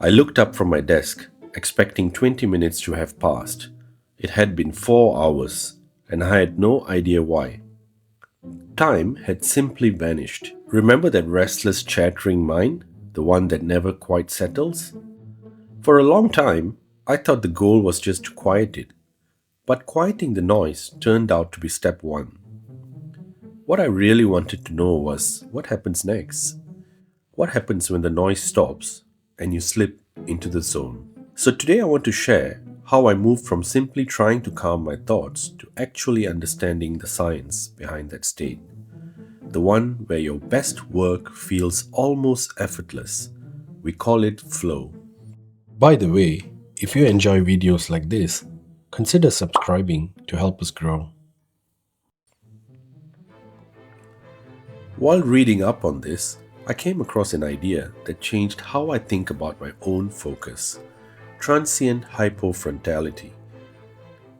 I looked up from my desk, expecting 20 minutes to have passed. It had been 4 hours, and I had no idea why. Time had simply vanished. Remember that restless, chattering mind? The one that never quite settles? For a long time, I thought the goal was just to quiet it. But quieting the noise turned out to be step one. What I really wanted to know was what happens next? What happens when the noise stops and you slip into the zone? So today I want to share how I moved from simply trying to calm my thoughts to actually understanding the science behind that state. The one where your best work feels almost effortless. We call it flow. By the way, if you enjoy videos like this, consider subscribing to help us grow. While reading up on this, I came across an idea that changed how I think about my own focus. Transient hypofrontality,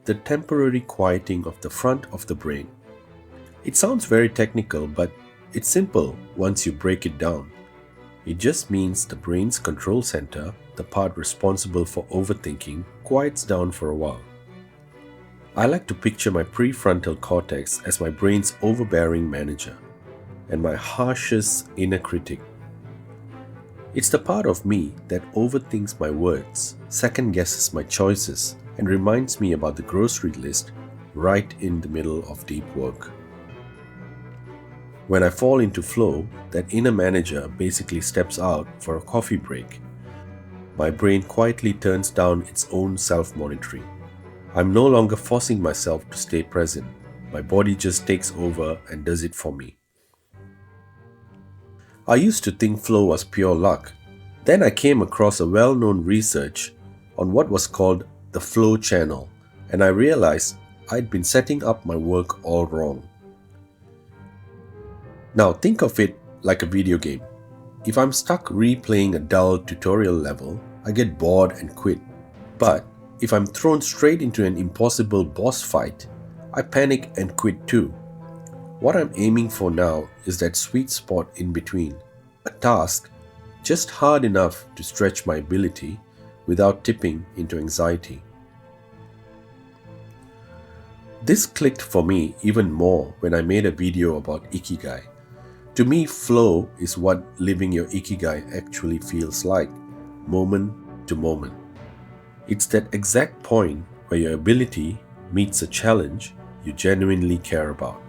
the temporary quieting of the front of the brain. It sounds very technical, but it's simple once you break it down. It just means the brain's control center, the part responsible for overthinking, quiets down for a while. I like to picture my prefrontal cortex as my brain's overbearing manager and my harshest inner critic. It's the part of me that overthinks my words, second guesses my choices, and reminds me about the grocery list right in the middle of deep work. When I fall into flow, that inner manager basically steps out for a coffee break. My brain quietly turns down its own self-monitoring. I'm no longer forcing myself to stay present. My body just takes over and does it for me. I used to think flow was pure luck. Then I came across a well-known research on what was called the flow channel, and I realized I'd been setting up my work all wrong. Now think of it like a video game. If I'm stuck replaying a dull tutorial level, I get bored and quit. But if I'm thrown straight into an impossible boss fight, I panic and quit too. What I'm aiming for now is that sweet spot in between, a task just hard enough to stretch my ability without tipping into anxiety. This clicked for me even more when I made a video about Ikigai. To me, flow is what living your Ikigai actually feels like, moment to moment. It's that exact point where your ability meets a challenge you genuinely care about.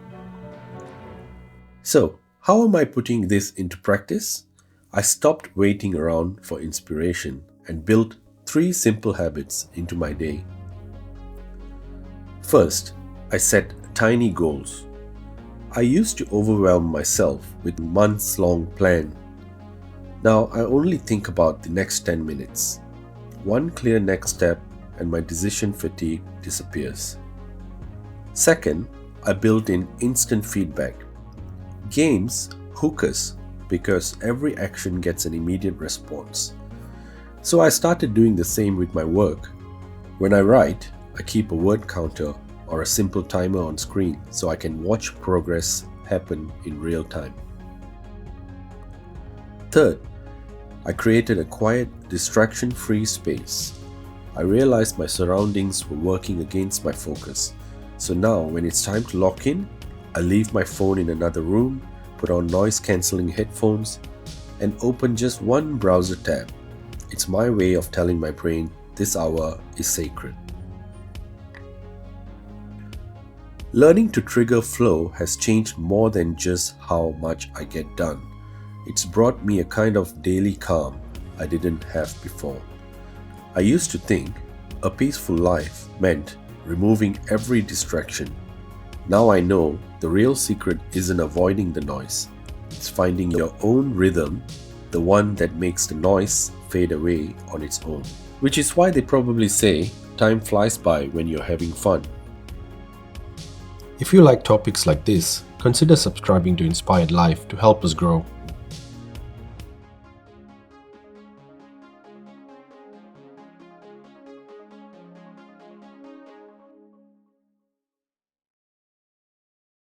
So, how am I putting this into practice? I stopped waiting around for inspiration and built 3 simple habits into my day. First, I set tiny goals. I used to overwhelm myself with a months-long plan. Now I only think about the next 10 minutes. One clear next step and my decision fatigue disappears. Second, I built in instant feedback. Games hook us because every action gets an immediate response. So I started doing the same with my work. When I write, I keep a word counter or a simple timer on screen so I can watch progress happen in real time. Third, I created a quiet, distraction-free space. I realized my surroundings were working against my focus. So now when it's time to lock in, I leave my phone in another room, put on noise-cancelling headphones, and open just one browser tab. It's my way of telling my brain this hour is sacred. Learning to trigger flow has changed more than just how much I get done. It's brought me a kind of daily calm I didn't have before. I used to think a peaceful life meant removing every distraction. Now I know the real secret isn't avoiding the noise. It's finding your own rhythm, the one that makes the noise fade away on its own. Which is why they probably say time flies by when you're having fun. If you like topics like this, consider subscribing to Inspired Life to help us grow.